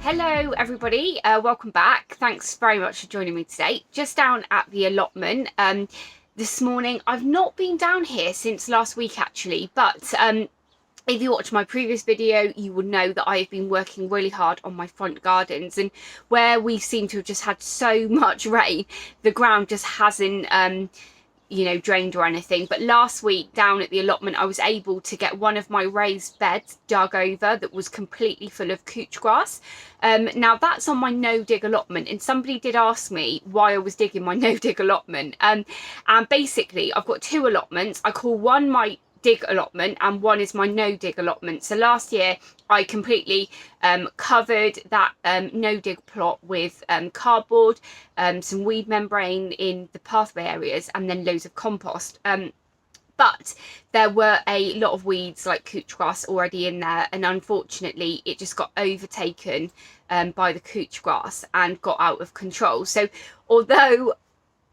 Hello everybody, welcome back. Thanks very much for joining me today. Just down at the allotment this morning. I've not been down here since last week actually, but if you watched my previous video, you will know that I've been working really hard on my front gardens, and where we seem to have just had so much rain, the ground just hasn't drained or anything. But last week down at the allotment, I was able to get one of my raised beds dug over that was completely full of couch grass. Now that's on my no dig allotment, and somebody did ask me why I was digging my no dig allotment. And basically I've got two allotments. I call one my dig allotment and one is my no dig allotment. So last year I completely covered that no dig plot with cardboard, some weed membrane in the pathway areas, and then loads of compost. But there were a lot of weeds like couch grass already in there, and unfortunately it just got overtaken by the couch grass and got out of control. So although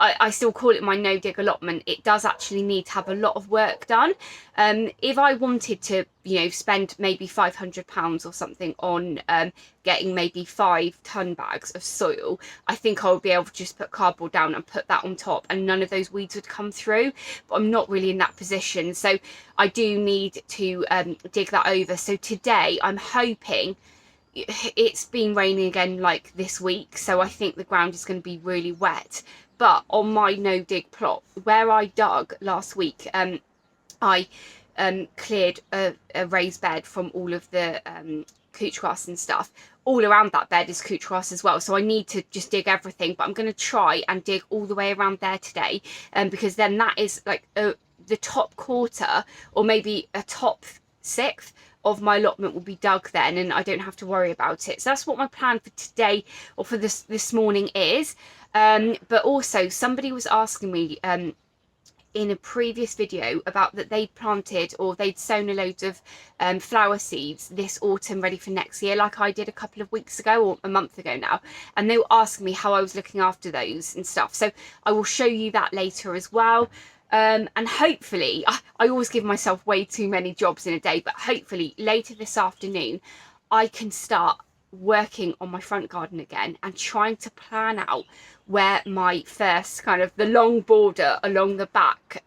I still call it my no dig allotment, it does actually need to have a lot of work done. If I wanted to, spend maybe £500 or something on getting maybe 5-ton bags of soil, I think I would be able to just put cardboard down and put that on top, and none of those weeds would come through. But I'm not really in that position, so I do need to dig that over. So today I'm hoping, it's been raining again like this week, so I think the ground is going to be really wet. But on my no dig plot where I dug last week, I cleared a raised bed from all of the couch grass and stuff. All around that bed is couch grass as well, so I need to just dig everything. But I'm going to try and dig all the way around there today, because then that is like the top quarter, or maybe a top sixth of my allotment will be dug then, and I don't have to worry about it. So that's what my plan for today, or for this morning, is. But also somebody was asking me in a previous video about that they'd planted, or they'd sown a load of flower seeds this autumn ready for next year, like I did a couple of weeks ago, or a month ago now, and they were asking me how I was looking after those and stuff. So I will show you that later as well. And hopefully, I always give myself way too many jobs in a day, but hopefully later this afternoon I can start working on my front garden again and trying to plan out where my first kind of the long border along the back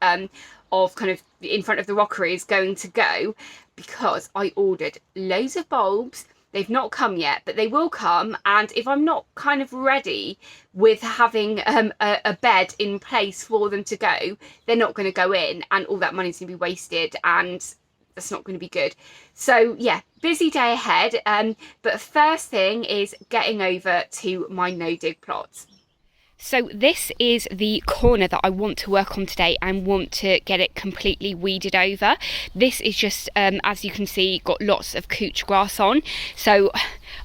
of kind of in front of the rockery is going to go, because I ordered loads of bulbs. They've not come yet, but they will come. And if I'm not kind of ready with having a bed in place for them to go, they're not going to go in, and all that money's going to be wasted, and that's not going to be good. So yeah, busy day ahead. But first thing is getting over to my no dig plot. So this is the corner that I want to work on today and want to get it completely weeded over. This is just, as you can see, got lots of couch grass on. So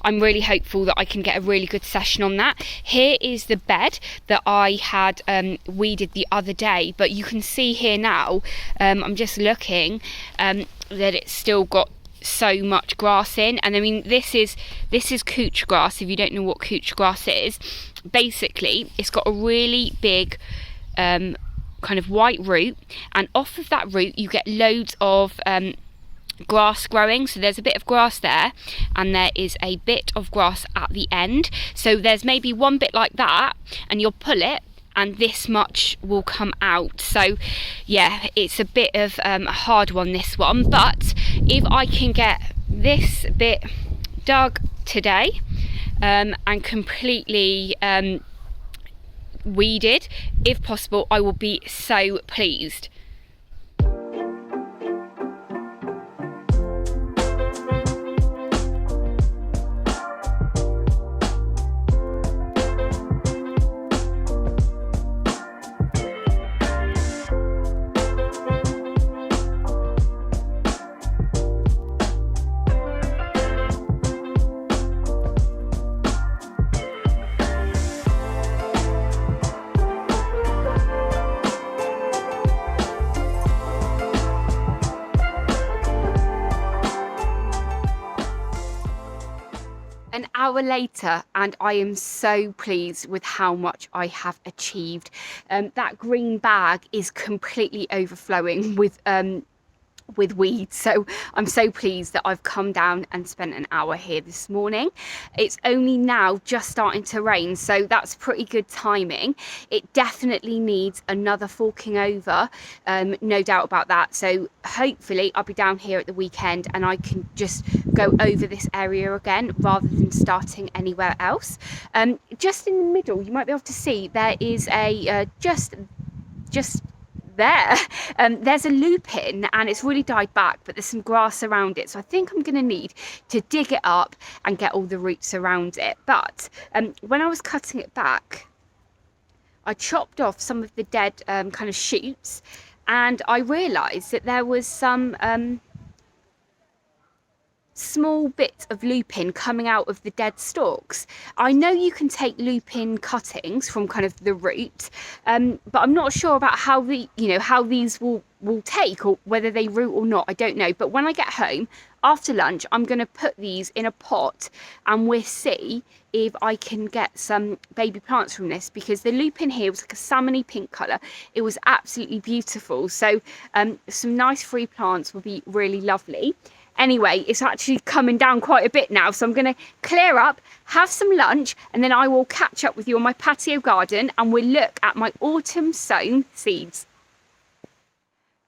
I'm really hopeful that I can get a really good session on that. Here is the bed that I had weeded the other day, but you can see here now, I'm just looking, that it's still got so much grass in. And I mean, this is couch grass. If you don't know what couch grass is, basically it's got a really big kind of white root, and off of that root you get loads of grass growing. So there's a bit of grass there, and there is a bit of grass at the end. So there's maybe one bit like that, and you'll pull it and this much will come out. So yeah, it's a bit of a hard one, this one. But if I can get this bit dug today and completely weeded, if possible, I will be so pleased. An hour later, and I am so pleased with how much I have achieved. That green bag is completely overflowing with with weeds. So I'm so pleased that I've come down and spent an hour here this morning. It's only now just starting to rain, so that's pretty good timing. It definitely needs another forking over, no doubt about that. So hopefully I'll be down here at the weekend and I can just go over this area again rather than starting anywhere else. Just in the middle, you might be able to see there is a just there's a lupin, and it's really died back, but there's some grass around it, so I think I'm going to need to dig it up and get all the roots around it. But when I was cutting it back, I chopped off some of the dead kind of shoots, and I realised that there was some small bits of lupin coming out of the dead stalks. I know you can take lupin cuttings from kind of the root, but I'm not sure about how how these will take, or whether they root or not. I don't know. But when I get home after lunch, I'm going to put these in a pot and we'll see if I can get some baby plants from this, because the lupin here was like a salmony pink colour. It was absolutely beautiful. So some nice free plants will be really lovely. Anyway, it's actually coming down quite a bit now, so I'm going to clear up, have some lunch, and then I will catch up with you on my patio garden and we'll look at my autumn sown seeds.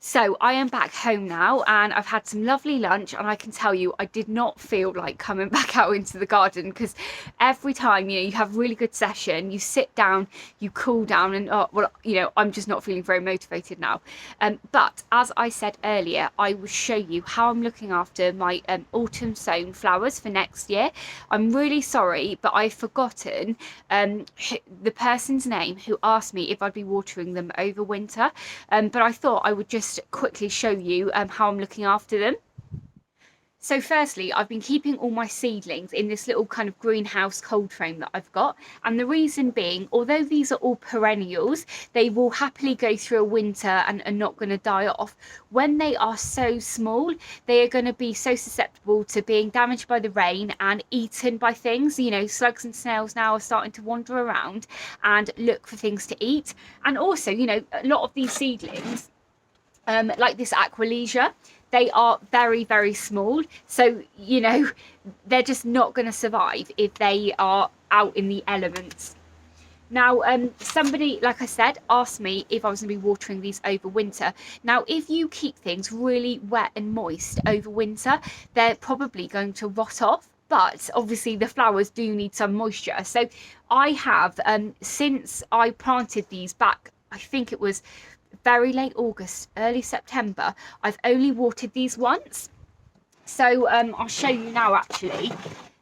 So I am back home now and I've had some lovely lunch, and I can tell you I did not feel like coming back out into the garden, because every time you have a really good session, you sit down, you cool down, and I'm just not feeling very motivated now. But as I said earlier, I will show you how I'm looking after my autumn sown flowers for next year. I'm really sorry, but I've forgotten the person's name who asked me if I'd be watering them over winter, but I thought I would just quickly show you how I'm looking after them. So firstly, I've been keeping all my seedlings in this little kind of greenhouse cold frame that I've got. And the reason being, although these are all perennials, they will happily go through a winter and are not going to die off. When they are so small, they are going to be so susceptible to being damaged by the rain and eaten by things. Slugs and snails now are starting to wander around and look for things to eat. And also, a lot of these seedlings, like this Aqualesia, they are very, very small. So, they're just not going to survive if they are out in the elements. Now, somebody, like I said, asked me if I was going to be watering these over winter. Now, if you keep things really wet and moist over winter, they're probably going to rot off. But obviously the flowers do need some moisture. So I have, since I planted these back, I think it was very late August, early September, I've only watered these once. So I'll show you now actually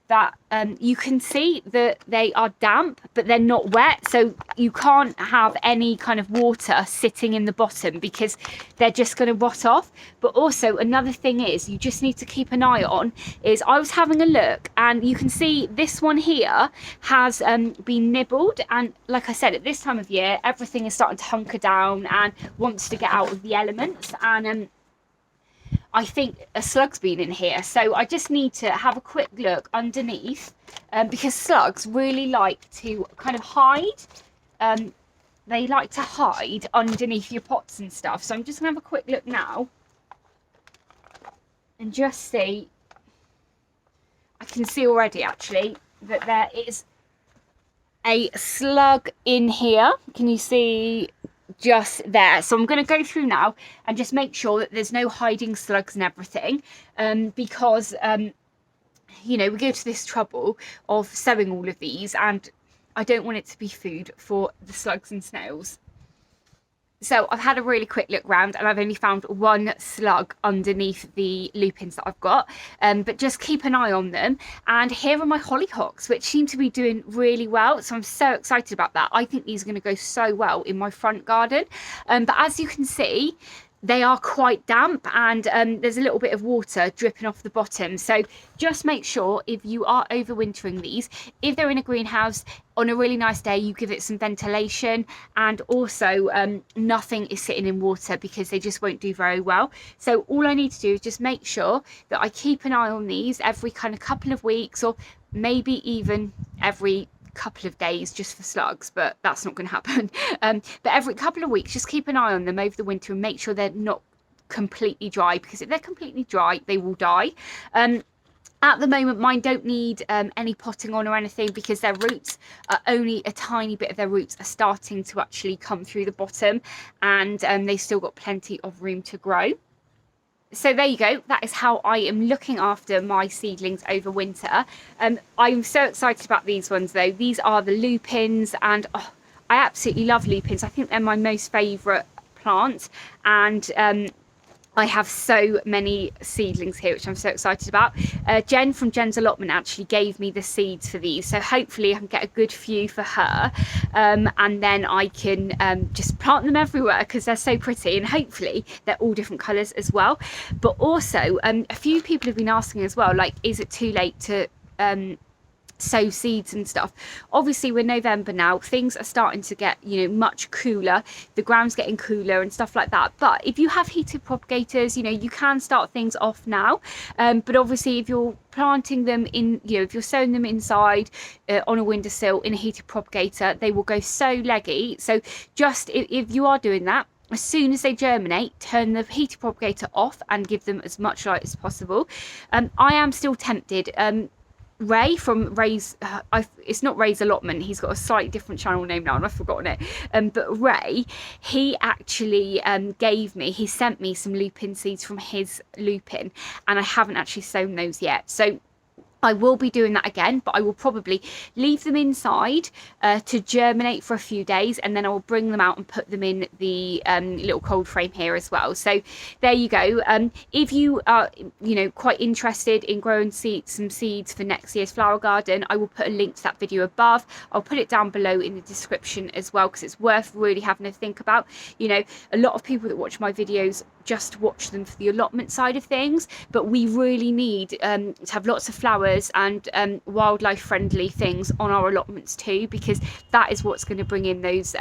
that you can see that they are damp, but they're not wet, so you can't have any kind of water sitting in the bottom because they're just going to rot off. But also another thing is you just need to keep an eye on is, I was having a look and you can see this one here has been nibbled, and like I said, at this time of year everything is starting to hunker down and wants to get out of the elements, and I think a slug's been in here, so I just need to have a quick look underneath, because slugs really like to kind of hide. They like to hide underneath your pots and stuff, so I'm just going to have a quick look now and just see. I can see already actually that there is a slug in here. Can you see? Just there. So I'm going to go through now and just make sure that there's no hiding slugs and everything, because we go to this trouble of sowing all of these and I don't want it to be food for the slugs and snails. So I've had a really quick look round and I've only found one slug underneath the lupins that I've got, but just keep an eye on them. And here are my hollyhocks, which seem to be doing really well, so I'm so excited about that. I think these are going to go so well in my front garden, but as you can see, they are quite damp and there's a little bit of water dripping off the bottom. So just make sure if you are overwintering these, if they're in a greenhouse, on a really nice day you give it some ventilation, and also nothing is sitting in water because they just won't do very well. So all I need to do is just make sure that I keep an eye on these every kind of couple of weeks, or maybe even every couple of days just for slugs, but that's not going to happen. But every couple of weeks just keep an eye on them over the winter and make sure they're not completely dry, because if they're completely dry, they will die. At the moment, mine don't need any potting on or anything, because their roots are only a tiny bit of their roots are starting to actually come through the bottom, and they've still got plenty of room to grow. So there you go. That is how I am looking after my seedlings over winter. I'm so excited about these ones though. These are the lupines, and oh, I absolutely love lupines. I think they're my most favourite plant, and I have so many seedlings here, which I'm so excited about. Jen from Jen's Allotment actually gave me the seeds for these, so hopefully I can get a good few for her, and then I can just plant them everywhere, because they're so pretty, and hopefully they're all different colours as well. But also a few people have been asking as well, like, is it too late to sow seeds and stuff? Obviously we're November now, things are starting to get, you know, much cooler, the ground's getting cooler and stuff like that. But if you have heated propagators, you know, you can start things off now, but obviously if you're planting them in, you know, if you're sowing them inside on a windowsill in a heated propagator, they will go so leggy. So just if you are doing that, as soon as they germinate, turn the heated propagator off and give them as much light as possible. I am still tempted. Ray from Ray's, it's not Ray's Allotment, he's got a slightly different channel name now and I've forgotten it, but Ray, he actually he sent me some lupin seeds from his lupin, and I haven't actually sown those yet. So I will be doing that again, but I will probably leave them inside to germinate for a few days, and then I will bring them out and put them in the little cold frame here as well. So there you go. If you are, you know, quite interested in growing some seeds for next year's flower garden, I will put a link to that video above. I'll put it down below in the description as well, because it's worth really having a think about. You know, a lot of people that watch my videos just watch them for the allotment side of things, but we really need to have lots of flowers and wildlife friendly things on our allotments too, because that is what's going to bring in those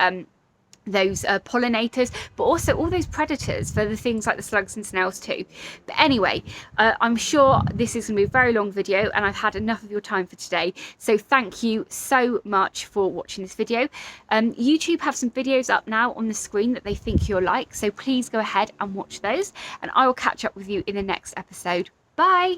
pollinators, but also all those predators for the things like the slugs and snails too. But anyway, I'm sure this is going to be a very long video, and I've had enough of your time for today, so thank you so much for watching this video. YouTube have some videos up now on the screen that they think you'll like, so please go ahead and watch those, and I will catch up with you in the next episode. Bye.